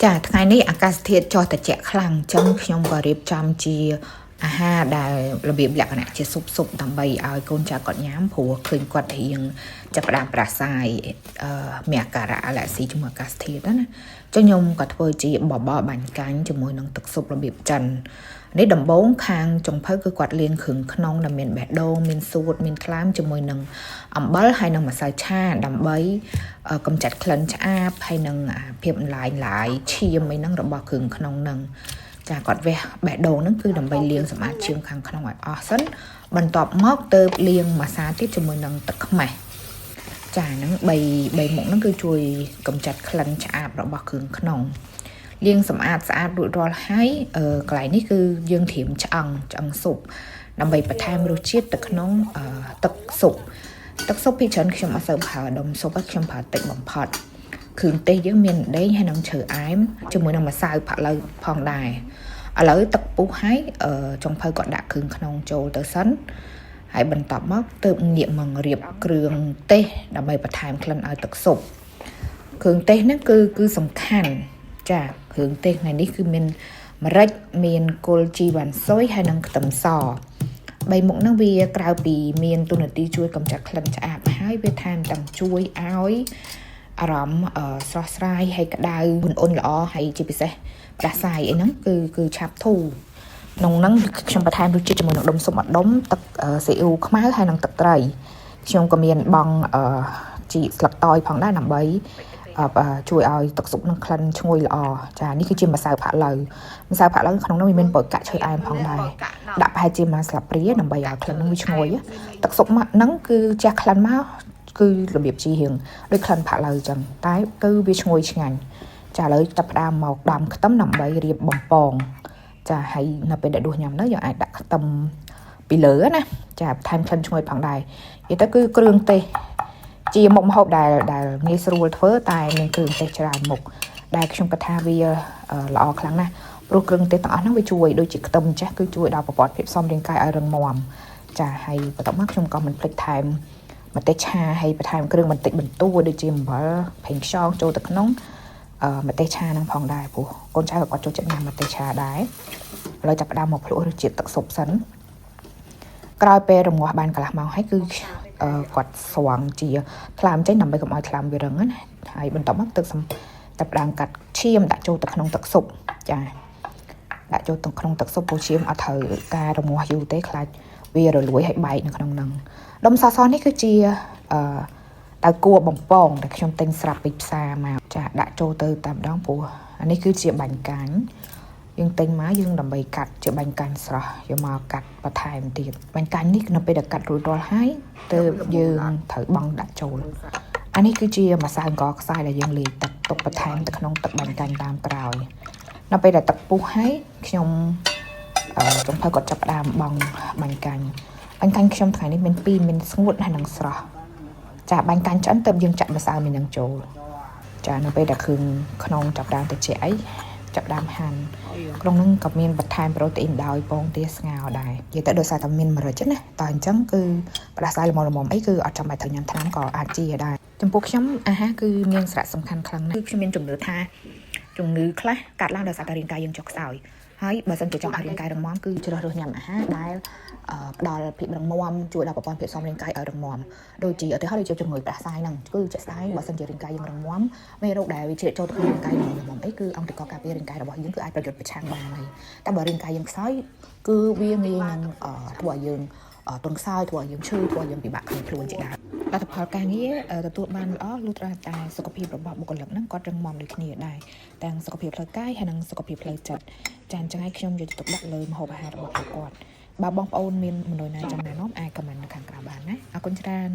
ចាថ្ងៃនេះអាកាសធាតុចុះត្រជាក់ខ្លាំងចឹងខ្ញុំក៏រៀបចំជាអាហារដែលរបៀបលក្ខណៈជាស៊ុបដើម្បីឲ្យកូនចៅគាត់ញ៉ាំព្រោះឃើញគាត់រៀងចាប់ផ្ដើមប្រាសាយមានអាការៈអាឡែស៊ីជាមួយអាកាសធាតុណាចឹងខ្ញុំក៏ធ្វើជាបបរបាញ់កាញ់ជាមួយនឹងទឹកស៊ុបរបៀបចិននេះដំបូងខាងចុងភៅគឺគាត់លាងគ្រឿងក្នុងដែលមានបេះដូងមានសួតមានថ្លាមជាមួយនឹងអំបិលហើយនឹងម្សៅឆាដើម្បីកម្ចាត់ក្លិនឆ្អាបហើយនឹងភាពឡាយឈាមអីហ្នឹងរបស់គ្រឿងក្នុងហ្នឹងចាគាត់វះបេះដូងហ្នឹងគឺដើម្បីលាងសម្អាតឈាមខាងក្នុងឲ្យអស់សិនបន្ទាប់មកទៅលាងម្សៅទៀតជាមួយនឹងទឹកខ្មេះចាហ្នឹង3មុខហ្នឹងគឺជួយកម្ចាត់ក្លិនឆ្អាបរបស់គ្រឿងក្នុងលាងសម្អាតស្អាតរួចរាល់ហើយកន្លែងនេះគឺយើងត្រៀមឆ្អឹងស៊ុបដើម្បីបន្ថែមរសជាតិទៅក្នុងទឹកស៊ុបពីច្រើនខ្ញុំអត់សូវប្រើដុំស៊ុបខ្ញុំប្រើតិចបំផុតគ្រឿងទេសយើងមានដេងហើយនឹងឈើអែមជាមួយនឹងម្សៅផាក់ឡូវផងដែរឥឡូវទឹកពុះហើយចុងភៅគាត់ដាក់គ្រឿងក្នុងចូលទៅសិនហើយបន្ទាប់មកទើបងាកមករៀបគ្រឿងទេសដើម្បីបន្ថែមក្លិនឲ្យទឹកស៊ុបគ្រឿងទេសហ្នឹងគឺសំខាន់ចាគ្រឿងទេសថ្ងៃនេះគឺមានម្រេចមានគល់ជីវ៉ាន់ស៊ុយហើយនិងខ្ទឹមស3មុខហ្នឹងវាក្រៅពីមានទូនាទីជួយកម្ចាត់ក្លិនឆ្អាបហើយវាថែមទាំងជួយឲ្យអារម្មណ៍ស្រស់ស្រាយហើយក្តៅអ៊ុនល្អហើយជាពិសេសផ្ដាសាយអីហ្នឹងគឺឆាប់ធូរក្នុងហ្នឹងខ្ញុំបន្ថែមរសជាតិជាមួយនឹងដុំស៊ុបអត់ដុំទឹកស៊ីអ៊ូខ្មៅហើយនិងទឹកត្រីខ្ញុំក៏មានបងជីស្លឹកតើយផងដែរដើម្បីជួយឲ្យទឹកស៊ុបនឹងក្លិនឈ្ងុយល្អចានេះគឺជាម្សៅផាក់ឡូវក្នុងនោះមានប្រកាក់ឈើអែមផងដែរដាក់ប្រហែលជាមួយស្លាបព្រាដើម្បីឲ្យក្លិននឹងវាឈ្ងុយទឹកស៊ុបហ្នឹងគឺចាស់ក្លិនមកគឺរបៀបជីរៀងដូចក្លិនផាក់ឡូវអញ្ចឹងតែគឺវាឈ្ងុយឆ្ងាញ់ចាឥឡូវចាប់ផ្ដើមមកដាំខ្ទឹមដើម្បីរៀបបំពងចាហើយនៅពេលដែលដួសញ៉ាំទៅយើងអាចដាក់ខ្ទឹមពីលើណាចាបន្ថែមក្លិនឈ្ងុយផងដែរនិយាយទៅគឺគ្រឿងទេសជាមុខម្ហូបដែលងាយស្រួលធ្វើតែមានគ្រឿងទេសច្រើនមុខដែលខ្ញុំគិតថាវាល្អខ្លាំងណាស់ព្រោះគ្រឿងទេសទាំងអស់ហ្នឹងវាជួយដូចជាខ្ទឹមចាស់គឺជួយដល់ប្រព័ន្ធភាពស៊ាំរាងកាយឲ្យរឹងមាំចាហើយបន្ទាប់មកខ្ញុំក៏មិនភ្លេចថែមម្ទេសឆាហើយបន្ថែមគ្រឿងបន្តិចបន្តួចដូចជាអំបិលប្រេងខ្យងចូលទៅក្នុងម្ទេសឆាហ្នឹងផងដែរព្រោះកូនចៅក៏ចូលចិត្តញ៉ាំម្ទេសឆាដែរឥឡូវចាប់ផ្ដើមមកភ្លក្សរសជាតិទឹកស៊ុបសិនក្រោយពេលរងាស់បានកន្លះម៉ោងហើយគឺគាត់ស្វងជាថ្លើមចេញដើម្បីកុំឲ្យថ្លើមវារឹងណាហើយបន្ទាប់មកទឹកចាប់ផ្ដើមកាត់ឈាមដាក់ចូលទៅក្នុងទឹកស៊ុបចាដាក់ចូលទៅក្នុងទឹកស៊ុបព្រោះឈាមអត់ត្រូវការរងាស់យូរទេខ្លាចវារលួយហើយបែកនៅក្នុងហ្នឹងដុំសសនេះគឺជាដៅគួរបំពងដែលខ្ញុំទិញស្រាប់ពីផ្សារមកចាដាក់ចូលទៅតែម្ដងព្រោះអានេះគឺជាបាញ់កាញ់យើងទិញមកយើងដើម្បីកាត់ជាបាញ់កាញ់ស្រស់យកមកកាត់បន្ថែមទៀតបាញ់កាញ់នេះនៅពេលដែលកាត់រួចរាល់ហើយទើបយើងត្រូវបង់ដាក់ចូលអានេះគឺជាម្សៅអង្ករខ្សាយដែលយើងលាយទឹកទុកបន្ថែមទៅក្នុងទឹកបាញ់កាញ់តាមក្រោយនៅពេលដែលទឹកពុះហើយខ្ញុំចុងភៅគាត់ចាប់ផ្ដើមបង់បាញ់កាញ់ខ្ញុំថ្ងៃនេះមាន2មានស្ងួតហើយនិងស្រស់ចាបាញ់កាញ់ឆ្អិនទើបយើងចាក់ម្សៅមីនឹងចូលចានៅពេលដែលគ្រឿងក្នុងចាប់ផ្ដើមត្រជាក់អីចាប់ដើមហាន់ក្នុងហ្នឹងក៏មានបន្ថែមប្រូតេអ៊ីនដោយពងទាស្ងោរដែរនិយាយទៅដោយសារតែមានម្រេចណាតើអញ្ចឹងគឺផ្ដាសាយល្មមអីគឺអត់ចាំបាច់ត្រូវញ៉ាំថ្នាំក៏អាចជាដែរចំពោះខ្ញុំអាហារគឺមានសារៈសំខាន់ខ្លាំងណាស់គឺខ្ញុំមានជំនឿថាជំងឺខ្លះកាត់ឡើងដោយសារតែរាងកាយយើងចុះខ្សោយហើយបើសិនជាចង់ឲ្យរាងកាយរឹងមាំគឺជ្រើសរើសញ៉ាំអាហារដែលផ្ដល់ភាពរឹងមាំជួយដល់ប្រព័ន្ធភាពស៊ាំរាងកាយឲ្យរឹងមាំដូចជាឧទាហរណ៍ដូចជាជំងឺផ្ដាសាយហ្នឹងគឺជាក់ស្ដែងបើសិនជារាងកាយយើងរឹងមាំមេរោគដែលវាជ្រៀតចូលទៅក្នុងរាងកាយយើងអីគឺអង្គការការពាររាងកាយរបស់យើងគឺអាចប្រយុទ្ធប្រឆាំងបានហើយតែបើរាងកាយយើងខ្សោយគឺវាងាយនឹងធ្វើឲ្យយើងទន់ខ្សោយធ្វើឲ្យយើងឈឺធ្វើឲ្យយើងពិបាកក្នុងខ្លួនជាដើមលទ្ធផលការងារទទួលបានល្អលុះត្រាតែសុខភាពរបស់បុគ្គលិកហ្នឹងគាត់រឹងមាំដូចគ្នាដែរទាំងសុខភាពផ្លូវកាយហើយនិងសុខភាពផ្លូវចិត្តចាអញ្ចឹងហើយខ្ញុំយកទៅទុកដាក់លើម្ហូបអាហាររបស់ពួកគាត់បើបងប្អូនមានមនោណាចង់ណែនាំអាចខមមិននៅខាងក្រៅបានណាអរគុណច្រើន